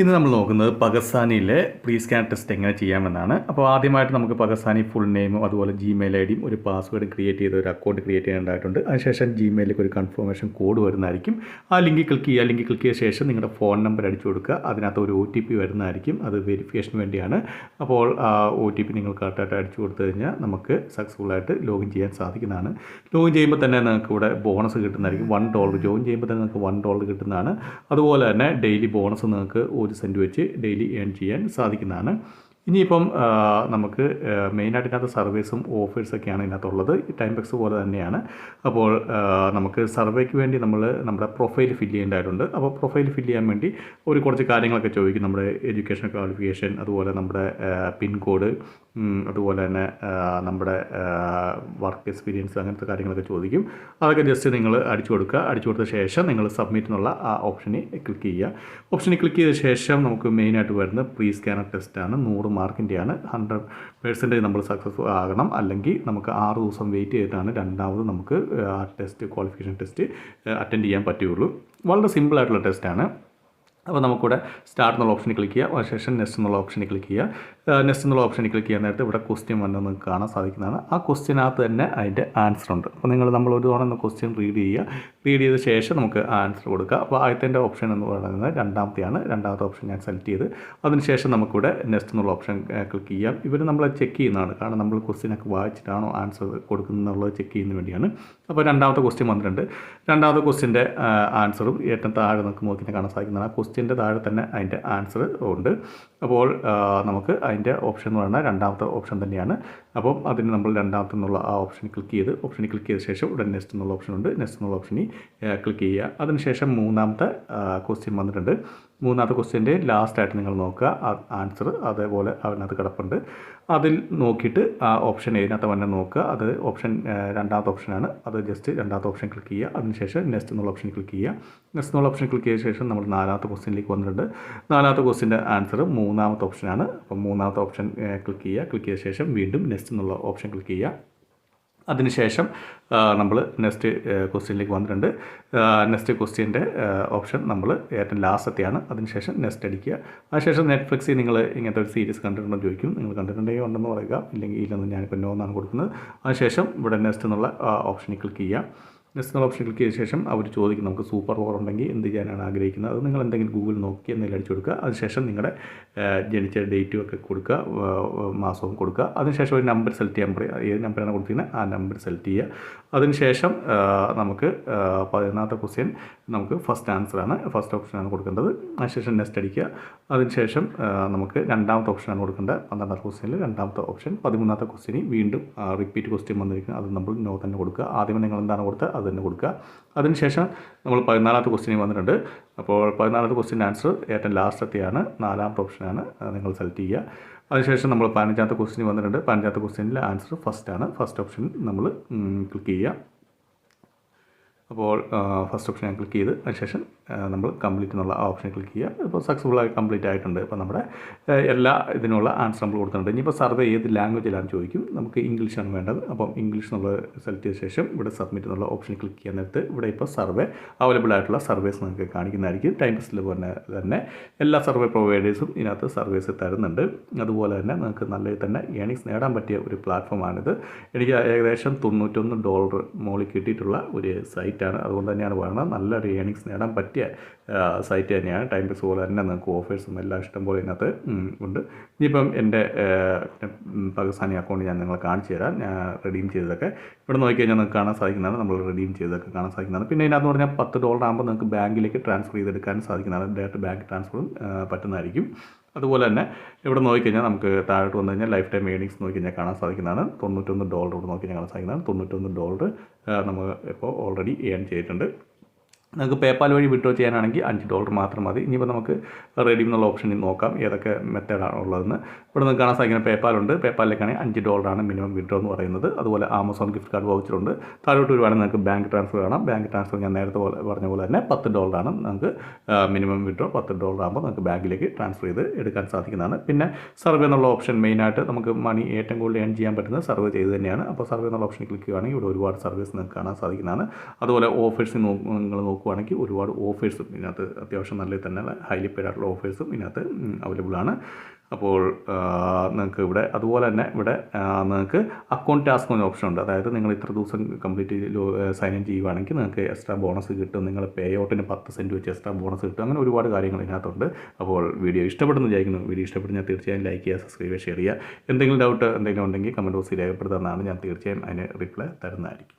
ഇന്ന് നമ്മൾ നോക്കുന്നത് പകസാനിയിലെ പ്രീ സ്കാൻ ടെസ്റ്റ് എങ്ങനെ ചെയ്യാമെന്നാണ്. അപ്പോൾ ആദ്യമായിട്ട് നമുക്ക് പകസാനി ഫുൾ നെയിമും അതുപോലെ ജിമെയിൽ ഐ ഡിയും ഒരു പാസ്വേഡും ക്രിയേറ്റ് ചെയ്ത് ഒരു അക്കൗണ്ട് ക്രിയേറ്റ് ചെയ്യേണ്ടതായിട്ടുണ്ട്. അതിനുശേഷം ജിമെയിലേക്ക് ഒരു കൺഫർമേഷൻ കോഡ് വരുന്നതായിരിക്കും. ആ ലിങ്കിൽ ക്ലിക്ക് ചെയ്യുക. ലിങ്കിൽ ക്ലിക്ക് ചെയ്ത ശേഷം നിങ്ങളുടെ ഫോൺ നമ്പർ അടിച്ചു കൊടുക്കുക. അതിനകത്ത് ഒരു OTP വരുന്നതായിരിക്കും. അത് വെരിഫിക്കേഷന് വേണ്ടിയാണ്. അപ്പോൾ ആ OTP നിങ്ങൾ കറക്റ്റായിട്ട് അടിച്ചു കൊടുത്തു കഴിഞ്ഞാൽ നമുക്ക് സക്സസ്ഫുള്ളായിട്ട് ലോഗിൻ ചെയ്യാൻ സാധിക്കുന്നതാണ്. ലോഗിൻ ചെയ്യുമ്പോൾ തന്നെ നിങ്ങൾക്ക് ഇവിടെ ബോണസ് കിട്ടുന്നതായിരിക്കും. $1 ജോയിൻ ചെയ്യുമ്പോൾ തന്നെ നിങ്ങൾക്ക് $1 കിട്ടുന്നതാണ്. അതുപോലെ തന്നെ ഡെയിലി ബോണസ് നിങ്ങൾക്ക് 1 സെൻറ്റ് വെച്ച് ഡെയിലി ഏൺ ചെയ്യാൻ സാധിക്കുന്നതാണ്. ഇനിയിപ്പം നമുക്ക് മെയിനായിട്ട് ഇതിനകത്ത് സർവീസും ഓഫേഴ്സൊക്കെയാണ് ഇതിനകത്തുള്ളത്. ടൈംപെക്സ് പോലെ തന്നെയാണ്. അപ്പോൾ നമുക്ക് സർവേക്ക് വേണ്ടി നമ്മൾ നമ്മുടെ പ്രൊഫൈൽ ഫില്ല് ചെയ്യേണ്ടതായിട്ടുണ്ട്. അപ്പോൾ പ്രൊഫൈൽ ഫില്ല് ചെയ്യാൻ വേണ്ടി കുറച്ച് കാര്യങ്ങളൊക്കെ ചോദിക്കും. നമ്മുടെ എഡ്യൂക്കേഷൻ ക്വാളിഫിക്കേഷൻ, അതുപോലെ നമ്മുടെ പിൻകോഡ്, അതുപോലെ തന്നെ നമ്മുടെ വർക്ക് എക്സ്പീരിയൻസ്, അങ്ങനത്തെ കാര്യങ്ങളൊക്കെ ചോദിക്കും. അതൊക്കെ ജസ്റ്റ് നിങ്ങൾ അടിച്ചു കൊടുക്കുക. അടിച്ചു കൊടുത്ത ശേഷം നിങ്ങൾ സബ്മിറ്റ് എന്നുള്ള ആ ഓപ്ഷനിൽ ക്ലിക്ക് ചെയ്യുക. ഓപ്ഷനിൽ ക്ലിക്ക് ചെയ്ത ശേഷം നമുക്ക് മെയിനായിട്ട് വരുന്നത് പ്രീ സ്കാനർ ടെസ്റ്റാണ്. 100 മാർക്കിൻ്റെയാണ്. 100% നമ്മൾ സക്സസ്ഫുൾ ആകണം. അല്ലെങ്കിൽ നമുക്ക് 6 ദിവസം വെയിറ്റ് ചെയ്തിട്ടാണ് രണ്ടാമത് നമുക്ക് ആ ടെസ്റ്റ്, ക്വാളിഫിക്കേഷൻ ടെസ്റ്റ് അറ്റൻഡ് ചെയ്യാൻ പറ്റുകയുള്ളൂ. വളരെ സിമ്പിളായിട്ടുള്ള ടെസ്റ്റാണ്. അപ്പോൾ നമുക്കിവിടെ സ്റ്റാർട്ട് എന്നുള്ള ഓപ്ഷനിൽ ക്ലിക്ക് ചെയ്യുക. അതിനുശേഷം നെക്സ്റ്റ് എന്നുള്ള ഓപ്ഷനിൽ ക്ലിക്ക് ചെയ്യുക. നെക്സ്റ്റ് എന്നുള്ള ഓപ്ഷനിൽ ക്ലിക്ക് ചെയ്യാൻ നേരത്തെ ഇവിടെ ക്വസ്റ്റ്യൻ വന്ന് നിങ്ങൾക്ക് കാണാൻ സാധിക്കുന്നതാണ്. ആ ക്വസ്റ്റ്യനകത്ത് തന്നെ അതിൻ്റെ ആൻസർ ഉണ്ട്. അപ്പോൾ നമ്മൾ ഒരു തവണ ക്വസ്റ്റ്യൻ റീഡ് ചെയ്യുക. റീഡ് ചെയ്ത ശേഷം നമുക്ക് ആൻസർ കൊടുക്കുക. അപ്പോൾ ആദ്യത്തെ ഓപ്ഷൻ എന്ന് പറയുന്നത് രണ്ടാമത്തെയാണ്. രണ്ടാമത്തെ ഓപ്ഷൻ ഞാൻ സെലക്ട് ചെയ്ത് അതിനുശേഷം നമുക്കിവിടെ നെക്സ്റ്റ് എന്നുള്ള ഓപ്ഷൻ ക്ലിക്ക് ചെയ്യാം. ഇവർ നമ്മളെ ചെക്ക് ചെയ്യുന്നതാണ്. കാരണം നമ്മൾ ക്വസ്റ്റ്യനൊക്കെ വായിച്ചിട്ടാണോ ആൻസർ കൊടുക്കുന്നുള്ളത് ചെക്ക് ചെയ്യുന്നതിന് വേണ്ടിയാണ്. അപ്പോൾ രണ്ടാമത്തെ ക്വസ്റ്റ്യൻ വന്നിട്ടുണ്ട്. രണ്ടാമത്തെ ക്വസ്റ്റ്യൻ്റെ ആൻസറും ഏറ്റവും താഴെ നമുക്ക് നോക്കി കാണാൻ സാധിക്കുന്നതാണ്. ക്വസ്റ്റ്യൻ്റെ താഴെ തന്നെ അതിൻ്റെ ആൻസർ ഉണ്ട്. അപ്പോൾ നമുക്ക് അതിൻ്റെ ഓപ്ഷൻ എന്ന് പറയുന്നത് രണ്ടാമത്തെ ഓപ്ഷൻ തന്നെയാണ്. അപ്പം അതിന് നമ്മൾ രണ്ടാമത്തെ എന്നുള്ള ആ ഓപ്ഷനിൽ ക്ലിക്ക് ചെയ്ത ശേഷം ഇവിടെ നെക്സ്റ്റ് എന്നുള്ള ഓപ്ഷൻ ഉണ്ട്. നെക്സ്റ്റ് എന്നുള്ള ഓപ്ഷനിൽ ക്ലിക്ക് ചെയ്യുക. അതിനുശേഷം മൂന്നാമത്തെ ക്വസ്റ്റ്യൻ വന്നിട്ടുണ്ട്. മൂന്നാമത്തെ ക്വസ്റ്റ്യൻ്റെ ലാസ്റ്റായിട്ട് നിങ്ങൾ നോക്കുക. ആൻസർ അതേപോലെ അതിനകത്ത് കിടപ്പുണ്ട്. അതിൽ നോക്കിയിട്ട് ആ ഓപ്ഷൻ ഏതിനകത്ത് വന്നെ നോക്കുക. അത് ഓപ്ഷൻ രണ്ടാമത്തെ ഓപ്ഷനാണ്. അത് ജസ്റ്റ് രണ്ടാമത്തെ ഓപ്ഷൻ ക്ലിക്ക് ചെയ്യുക. അതിനുശേഷം നെക്സ്റ്റ് എന്നുള്ള ഓപ്ഷൻ ക്ലിക്ക് ചെയ്യുക. നെക്സ്റ്റ് എന്നുള്ള ഓപ്ഷൻ ക്ലിക്ക് ചെയ്ത ശേഷം നമ്മൾ നാലാമത്തെ ക്വസ്റ്റ്യനിലേക്ക് വന്നിട്ടുണ്ട്. നാലാമത്തെ ക്വസ്റ്റ്യൻ്റെ ആൻസർ മൂന്നാമത്തെ ഓപ്ഷനാണ്. അപ്പം മൂന്നാമത്തെ ഓപ്ഷൻ ക്ലിക്ക് ചെയ്യുക. ക്ലിക്ക് ചെയ്ത ശേഷം വീണ്ടും നെക്സ്റ്റ് എന്നുള്ള ഓപ്ഷൻ ക്ലിക്ക് ചെയ്യുക. അതിനുശേഷം നമ്മൾ നെക്സ്റ്റ് ക്വസ്റ്റ്യനിലേക്ക് വന്നിട്ടുണ്ട്. നെക്സ്റ്റ് ക്വസ്റ്റ്യൻ്റെ ഓപ്ഷൻ നമ്മൾ ഏറ്റവും ലാസ്റ്റത്തെയാണ്. അതിനുശേഷം നെക്സ്റ്റ് അടിക്കുക. അതിനുശേഷം നെറ്റ്ഫ്ലിക്സിൽ നിങ്ങൾ ഇങ്ങനത്തെ ഒരു സീരീസ് കണ്ടിട്ടുണ്ടോ ചോദിക്കും. നിങ്ങൾ കണ്ടിട്ടുണ്ടെങ്കിൽ ഉണ്ടെന്ന് പറയുക. ഇല്ലെങ്കിൽ ഇല്ലെന്ന് ഞാനിപ്പോൾ നോ എന്നാണ് കൊടുക്കുന്നത്. അതിനുശേഷം ഇവിടെ നെക്സ്റ്റ് എന്നുള്ള ഓപ്ഷനിൽ ക്ലിക്ക് ചെയ്യുക. നെക്സ്റ്റ് എന്നുള്ള ഓപ്ഷൻ ക്ലിക്ക് ചെയ്ത ശേഷം അവർ ചോദിക്കും നമുക്ക് സൂപ്പർ പവർ ഉണ്ടെങ്കിൽ എന്ത് ചെയ്യാനാണ് ആഗ്രഹിക്കുന്നത്. അത് നിങ്ങൾ എന്തെങ്കിലും ഗൂഗിൾ നോക്കി എന്തെങ്കിലും അടിച്ചു കൊടുക്കുക. അതിനുശേഷം നിങ്ങളുടെ ജനിച്ച ഡേറ്റും ഒക്കെ കൊടുക്കുക, മാസവും കൊടുക്കുക. അതിനുശേഷം ഒരു നമ്പർ സെലക്ട് ചെയ്യാൻ പറയുക. ഏത് നമ്പറാണ് കൊടുത്തിരിക്കുന്നത് ആ നമ്പർ സെലക്ട് ചെയ്യുക. അതിനുശേഷം നമുക്ക് 14ാമത്തെ ക്വസ്റ്റ്യൻ നമുക്ക് ഫസ്റ്റ് ആൻസറാണ്, ഫസ്റ്റ് ഓപ്ഷനാണ് കൊടുക്കേണ്ടത്. അതിനുശേഷം നെക്സ്റ്റ് അടിക്കുക. അതിനുശേഷം നമുക്ക് രണ്ടാമത്തെ ഓപ്ഷനാണ് കൊടുക്കേണ്ടത്. 12ാമത്തെ ക്വസ്റ്റ്യനിൽ രണ്ടാമത്തെ ഓപ്ഷൻ. 13ാമത്തെ ക്വസ്റ്റ്യനിൽ വീണ്ടും റിപ്പീറ്റ് ക്വസ്റ്റ്യൻ വന്നിരിക്കുന്നത്. അത് നമ്മൾ നോ തന്നെ കൊടുക്കുക. ആദ്യമേ നിങ്ങൾ എന്താണ് കൊടുത്തത് അത് തന്നെ കൊടുക്കുക. അതിനുശേഷം നമ്മൾ 14ാമത്തെ ക്വസ്റ്റ്യനിൽ വന്നിട്ടുണ്ട്. അപ്പോൾ 14ാമത്തെ ക്വസ്റ്റ്യൻ ആൻസർ ഏറ്റവും ലാസ്റ്റത്തെയാണ്, 4ാമത്തെ ഓപ്ഷനാണ് നിങ്ങൾ സെലക്ട് ചെയ്യുക. അതിനുശേഷം നമ്മൾ 15ാമത്തെ ക്വസ്റ്റ്യൻ വന്നിട്ടുണ്ട്. 15ാമത്തെ ക്വസ്റ്റ്യനിൽ ആൻസർ ഫസ്റ്റാണ്. ഫസ്റ്റ് ഓപ്ഷൻ നമ്മൾ ക്ലിക്ക് ചെയ്യുക. അപ്പോൾ ഫസ്റ്റ് ഓപ്ഷൻ ക്ലിക്ക് ചെയ്ത് അതിനുശേഷം നമ്മൾ കംപ്ലീറ്റ് എന്നുള്ള ആ ഓപ്ഷൻ ക്ലിക്ക് ചെയ്യുക. ഇപ്പോൾ സക്സസ്ഫുള്ളായി കംപ്ലീറ്റ് ആയിട്ടുണ്ട്. ഇപ്പോൾ നമ്മുടെ എല്ലാ ഇതിനുള്ള ആൻസർ നമ്മൾ കൊടുത്തിട്ടുണ്ട്. ഇനിയിപ്പോൾ സർവേ ഏത് ലാംഗ്വേജിലാണ് ചോദിക്കും. നമുക്ക് ഇംഗ്ലീഷാണ് വേണ്ടത്. അപ്പം ഇംഗ്ലീഷ് എന്നുള്ളത് സെലക്ട് ചെയ്ത ശേഷം ഇവിടെ സബ്മിറ്റ് എന്നുള്ള ഓപ്ഷൻ ക്ലിക്ക് ചെയ്യാൻ നേരത്ത് ഇവിടെ ഇപ്പോൾ സർവേ അവൈലബിൾ ആയിട്ടുള്ള സർവേസ് നിങ്ങൾക്ക് കാണിക്കുന്നതായിരിക്കും. ടൈംപെസ്റ്റിൽ തന്നെ എല്ലാ സർവേ പ്രൊവൈഡേഴ്സും ഇതിനകത്ത് സർവീസ് തരുന്നുണ്ട്. അതുപോലെ തന്നെ നിങ്ങൾക്ക് നല്ല തന്നെ ഏണിങ്സ് നേടാൻ പറ്റിയ ഒരു പ്ലാറ്റ്ഫോമാണിത്. എനിക്ക് ഏകദേശം $91 മുകളിൽ കിട്ടിയിട്ടുള്ള ഒരു സൈറ്റ്. അതുകൊണ്ട് തന്നെയാണ് പറയുന്നത് നല്ലൊരു ഏണിങ്സ് നേടാൻ പറ്റിയ സൈറ്റ് തന്നെയാണ്. ടൈംപെസ് പോലെ തന്നെ നിങ്ങൾക്ക് ഓഫേഴ്സും എല്ലാം ഇഷ്ടംപോലെ ഇതിനകത്ത് ഉണ്ട്. ഇനിയിപ്പം എൻ്റെ പകസാനി അക്കൗണ്ട് ഞാൻ നിങ്ങളെ കാണിച്ചു തരാം. ഞാൻ റെഡീം ചെയ്തതൊക്കെ ഇവിടെ നോക്കിക്കഴിഞ്ഞാൽ നിങ്ങൾക്ക് കാണാൻ സാധിക്കുന്നതാണ്. നമ്മൾ റെഡീം ചെയ്തതൊക്കെ കാണാൻ സാധിക്കുന്നതാണ്. പിന്നെ ഇതിനകത്ത് പറഞ്ഞാൽ $10 ആകുമ്പോൾ നിങ്ങൾക്ക് ബാങ്കിലേക്ക് ട്രാൻസ്ഫർ ചെയ്തെടുക്കാൻ സാധിക്കുന്നതാണ്. ഡയറക്റ്റ് ബാങ്ക് ട്രാൻസ്ഫറും പറ്റുന്നതായിരിക്കും. അതുപോലെ തന്നെ ഇവിടെ നോക്കിക്കഴിഞ്ഞാൽ നമുക്ക് താഴോട്ട് വന്നു കഴിഞ്ഞാൽ ലൈഫ് ടൈം ഏണിങ്സ് നോക്കിക്കഴിഞ്ഞാൽ കാണാൻ സാധിക്കുന്നതാണ്. $91 ഇവിടെ നോക്കിക്കഴിഞ്ഞാൽ കാണാൻ സാധിക്കുന്നതാണ്. $91 നമ്മൾ ഇപ്പോൾ ഓൾറെഡി ഏൺ ചെയ്തിട്ടുണ്ട്. നമുക്ക് പേപ്പാൽ വഴി വിഡ്രോ ചെയ്യാനാണെങ്കിൽ $5 മാത്രം മതി. ഇനിയിപ്പോൾ നമുക്ക് റെഡീം എന്നുള്ള ഓപ്ഷനിൽ നോക്കാം ഏതൊക്കെ മെത്തേഡാണ് ഉള്ളതെന്ന്. ഇവിടെ നിങ്ങൾക്ക് കാണാൻ സാധിക്കുന്ന പേപ്പാലുണ്ട്. പേപ്പാലിലേക്കാണെങ്കിൽ $5 മിനിമം വിഡ്രോ എന്ന് പറയുന്നത്. അതുപോലെ ആമസോൺ ഗിഫ്റ്റ് കാർഡ് വൗച്ചറുണ്ട്. താഴോട്ട് വരുവാണെങ്കിൽ നിങ്ങൾക്ക് ബാങ്ക് ട്രാൻസ്ഫർ കാണാം. ബാങ്ക് ട്രാൻസ്ഫർ ഞാൻ നേരത്തെ പറഞ്ഞ പോലെ തന്നെ $10 നമുക്ക് മിനിമം വിഡ്രോ. $10 ആകുമ്പോൾ നമുക്ക് ബാങ്കിലേക്ക് ട്രാൻസ്ഫർ ചെയ്ത് എടുക്കാൻ സാധിക്കുന്നതാണ്. പിന്നെ സർവേ എന്നുള്ള ഓപ്ഷൻ മെയിനായിട്ട് നമുക്ക് മണി ഏറ്റവും കൂടുതൽ ഏൺ ചെയ്യാൻ പറ്റുന്നത് സർവേ ചെയ്ത് തന്നെയാണ്. അപ്പോൾ സർവേ എന്നുള്ള ഓപ്ഷൻ ക്ലിക്ക് ചെയ്യുകയാണെങ്കിൽ ഇവിടെ ഒരുപാട് സർവീസ് നിങ്ങൾക്ക് കാണാൻ സാധിക്കുന്നതാണ്. അതുപോലെ ഓഫേഴ്സ് നിങ്ങൾ നോക്കുവാണെങ്കിൽ ഒരുപാട് ഓഫേഴ്സും ഇതിനകത്ത് അത്യാവശ്യം നല്ല തന്നെ ഹൈലി പെയ്ഡ് ആയിട്ടുള്ള ഓഫേഴ്സും ഇതിനകത്ത് അവൈലബിൾ ആണ്. അപ്പോൾ നിങ്ങൾക്ക് ഇവിടെ അതുപോലെ തന്നെ ഇവിടെ നിങ്ങൾക്ക് അക്കൗണ്ട് ടാസ്ക് എന്ന ഓപ്ഷൻ ഉണ്ട്. അതായത് നിങ്ങൾ ഇത്ര ദിവസം കംപ്ലീറ്റ് സൈൻ ഇൻ ചെയ്യുവാണെങ്കിൽ നിങ്ങൾക്ക് എക്സ്ട്രാ ബോണസ് കിട്ടും. നിങ്ങൾ പേ ഔട്ടിന് 10 സെൻറ്റ് വെച്ച് എക്സ്ട്രാ ബോണസ് കിട്ടും. അങ്ങനെ ഒരുപാട് കാര്യങ്ങൾ ഇതിനകത്തുണ്ട്. അപ്പോൾ വീഡിയോ ഇഷ്ടപ്പെടുന്നു വിചാരിക്കുന്നു. വീഡിയോ ഇഷ്ടപ്പെടുന്ന തീർച്ചയായും ലൈക്ക് ചെയ്യുക, സബ്സ്ക്രൈബ് ചെയ്യുക, ഷെയർ ചെയ്യുക. എന്തെങ്കിലും ഡൗട്ട് എന്തെങ്കിലും ഉണ്ടെങ്കിൽ കമൻറ്റ് ബോക്സിൽ രേഖപ്പെടുത്തുന്നതാണ്. ഞാൻ തീർച്ചയായും അതിന് റിപ്ലൈ തരുന്നതായിരിക്കും.